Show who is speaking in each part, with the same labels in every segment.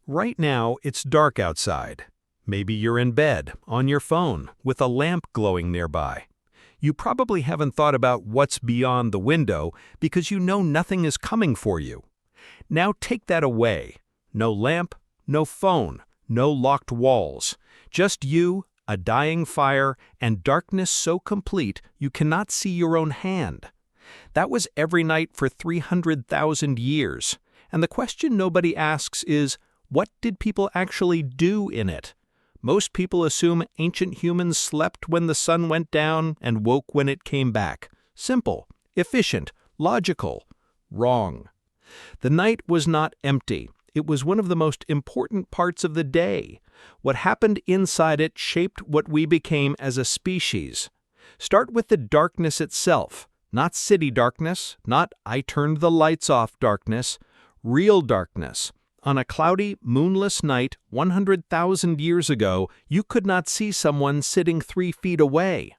Speaker 1: Right now, it's dark outside. Maybe you're in bed, on your phone, with a lamp glowing nearby. You probably haven't thought about what's beyond the window because you know nothing is coming for you. Now take that away. No lamp, no phone, no locked walls. Just you, a dying fire, and darkness so complete you cannot see your own hand. That was every night for 300,000 years. And the question nobody asks is, what did people actually do in it? Most people assume ancient humans slept when the sun went down and woke when it came back. Simple, efficient, logical. Wrong. The night was not empty. It was one of the most important parts of the day. What happened inside it shaped what we became as a species. Start with the darkness itself. Not city darkness, not I turned the lights off darkness. Real darkness. On a cloudy, moonless night 100,000 years ago, you could not see someone sitting 3 feet away.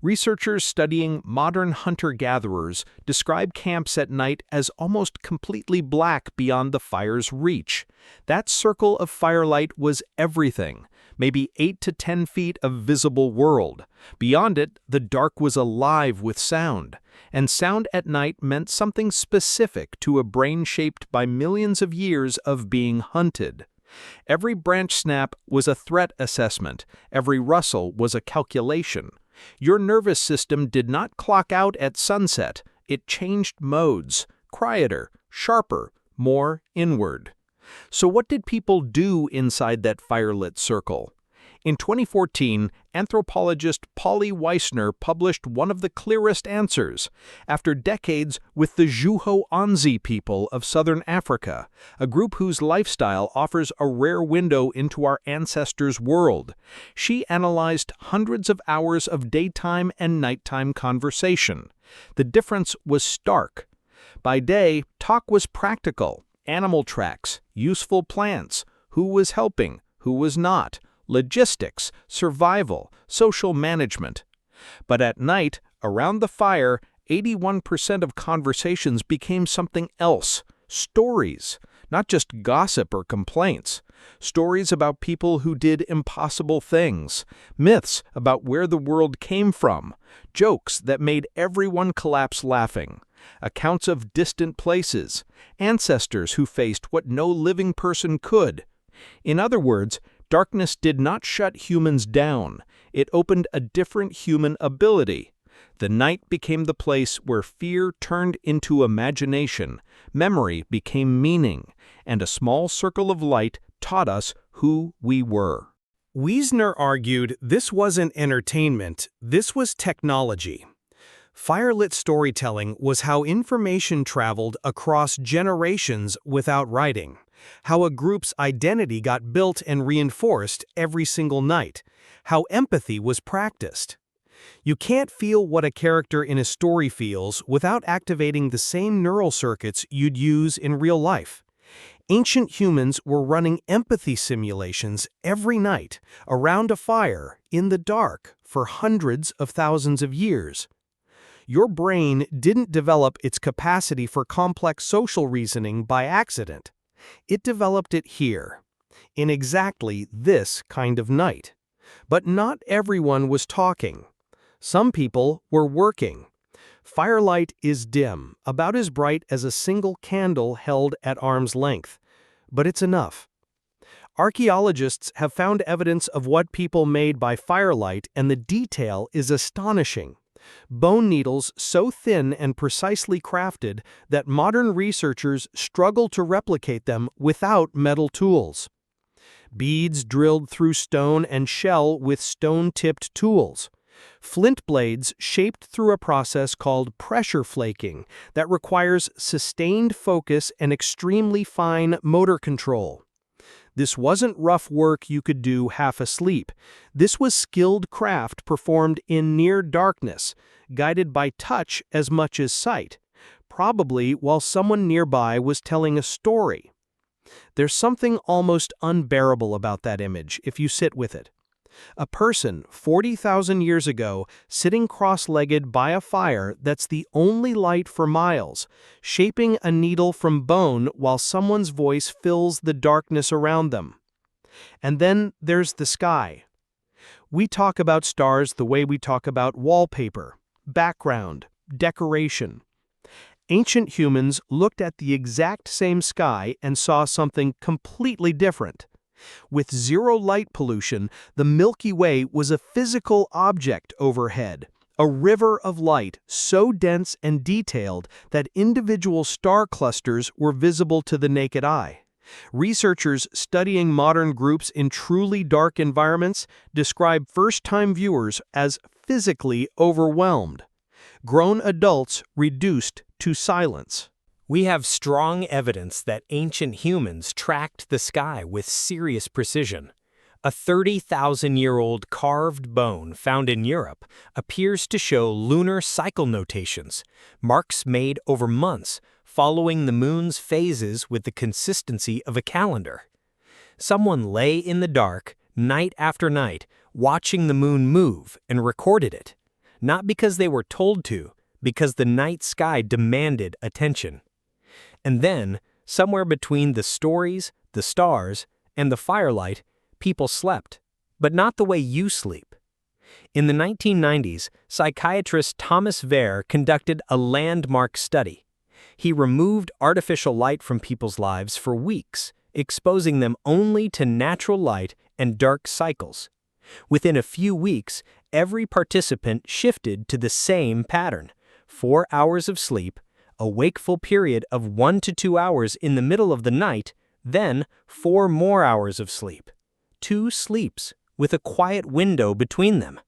Speaker 1: Researchers studying modern hunter-gatherers describe camps at night as almost completely black beyond the fire's reach. That circle of firelight was everything, maybe 8 to 10 feet of visible world. Beyond it, the dark was alive with sound. And sound at night meant something specific to a brain shaped by millions of years of being hunted. Every branch snap was a threat assessment. Every rustle was a calculation. Your nervous system did not clock out at sunset. It changed modes, quieter, sharper, more inward. So what did people do inside that firelit circle? In 2014, anthropologist Polly Weissner published one of the clearest answers. After decades with the Juho-Anzi people of southern Africa, a group whose lifestyle offers a rare window into our ancestors' world, she analyzed hundreds of hours of daytime and nighttime conversation. The difference was stark. By day, talk was practical. Animal tracks, useful plants, who was helping, who was not, logistics, survival, social management. But at night, around the fire, 81% of conversations became something else, stories, not just gossip or complaints. Stories about people who did impossible things, myths about where the world came from, jokes that made everyone collapse laughing, accounts of distant places, ancestors who faced what no living person could. In other words, darkness did not shut humans down. It opened a different human ability. The night became the place where fear turned into imagination, memory became meaning, and a small circle of light taught us who we were.
Speaker 2: Weissner argued this wasn't entertainment, this was technology. Firelit storytelling was how information traveled across generations without writing, how a group's identity got built and reinforced every single night, how empathy was practiced. You can't feel what a character in a story feels without activating the same neural circuits you'd use in real life. Ancient humans were running empathy simulations every night around a fire in the dark for hundreds of thousands of years. Your brain didn't develop its capacity for complex social reasoning by accident. It developed it here, in exactly this kind of night. But not everyone was talking. Some people were working. Firelight is dim, about as bright as a single candle held at arm's length. But it's enough. Archaeologists have found evidence of what people made by firelight, and the detail is astonishing. Bone needles so thin and precisely crafted that modern researchers struggle to replicate them without metal tools. Beads drilled through stone and shell with stone-tipped tools. Flint blades shaped through a process called pressure flaking that requires sustained focus and extremely fine motor control. This wasn't rough work you could do half asleep. This was skilled craft performed in near darkness, guided by touch as much as sight, probably while someone nearby was telling a story. There's something almost unbearable about that image if you sit with it. A person 40,000 years ago sitting cross-legged by a fire that's the only light for miles, shaping a needle from bone while someone's voice fills the darkness around them. And then there's the sky. We talk about stars the way we talk about wallpaper, background, decoration. Ancient humans looked at the exact same sky and saw something completely different. With zero light pollution, the Milky Way was a physical object overhead, a river of light so dense and detailed that individual star clusters were visible to the naked eye. Researchers studying modern groups in truly dark environments describe first-time viewers as physically overwhelmed. Grown adults reduced to silence.
Speaker 3: We have strong evidence that ancient humans tracked the sky with serious precision. A 30,000-year-old carved bone found in Europe appears to show lunar cycle notations, marks made over months, following the moon's phases with the consistency of a calendar. Someone lay in the dark, night after night, watching the moon move and recorded it. Not because they were told to, because the night sky demanded attention. And then, somewhere between the stories, the stars, and the firelight, people slept, but not the way you sleep. In the 1990s, psychiatrist Thomas Vare conducted a landmark study. He removed artificial light from people's lives for weeks, exposing them only to natural light and dark cycles. Within a few weeks, every participant shifted to the same pattern: 4 hours of sleep, a wakeful period of 1 to 2 hours in the middle of the night, then 4 more hours of sleep. 2 sleeps, with a quiet window between them.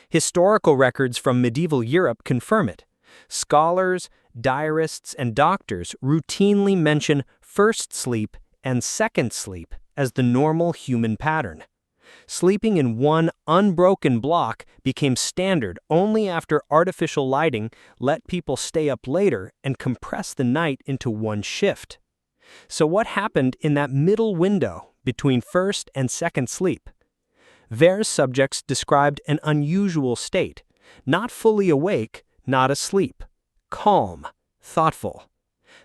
Speaker 3: Historical records from medieval Europe confirm it. Scholars, diarists, and doctors routinely mention first sleep and second sleep as the normal human pattern. Sleeping in one unbroken block became standard only after artificial lighting let people stay up later and compress the night into one shift. So what happened in that middle window between first and second sleep? Vare's subjects described an unusual state, not fully awake, not asleep, calm, thoughtful.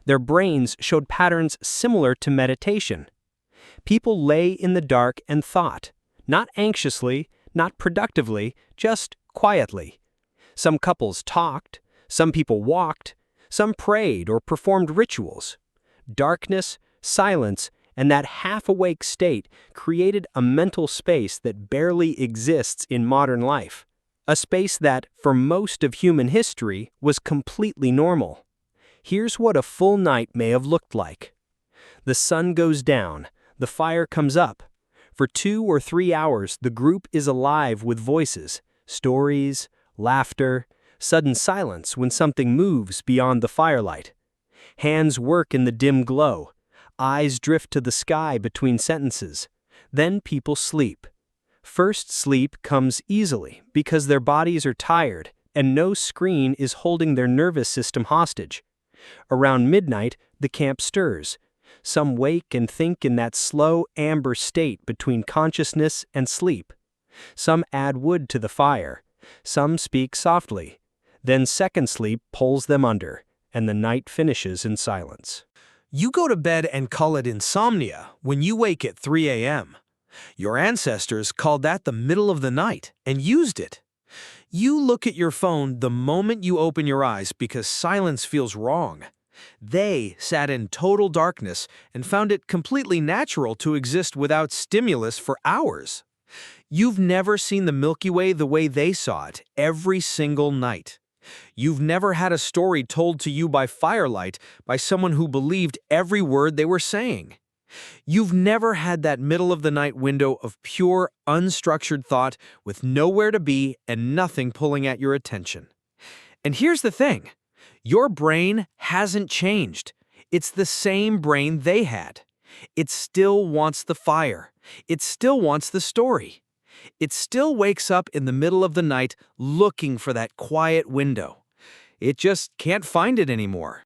Speaker 3: Their brains showed patterns similar to meditation. People lay in the dark and thought, not anxiously, not productively, just quietly. Some couples talked, some people walked, some prayed or performed rituals. Darkness, silence, and that half-awake state created a mental space that barely exists in modern life. A space that, for most of human history, was completely normal. Here's what a full night may have looked like. The sun goes down, the fire comes up. For 2 or 3 hours, the group is alive with voices, stories, laughter, sudden silence when something moves beyond the firelight. Hands work in the dim glow. Eyes drift to the sky between sentences. Then people sleep. First sleep comes easily because their bodies are tired and no screen is holding their nervous system hostage. Around midnight, the camp stirs. Some wake and think in that slow amber state between consciousness and sleep. Some add wood to the fire. Some speak softly. Then second sleep pulls them under, and the night finishes in silence.
Speaker 2: You go to bed and call it insomnia when you wake at 3 a.m. Your ancestors called that the middle of the night and used it. You look at your phone the moment you open your eyes because silence feels wrong. They sat in total darkness and found it completely natural to exist without stimulus for hours. You've never seen the Milky Way the way they saw it every single night. You've never had a story told to you by firelight by someone who believed every word they were saying. You've never had that middle-of-the-night window of pure, unstructured thought with nowhere to be and nothing pulling at your attention. And here's the thing. Your brain hasn't changed. It's the same brain they had. It still wants the fire. It still wants the story. It still wakes up in the middle of the night looking for that quiet window. It just can't find it anymore.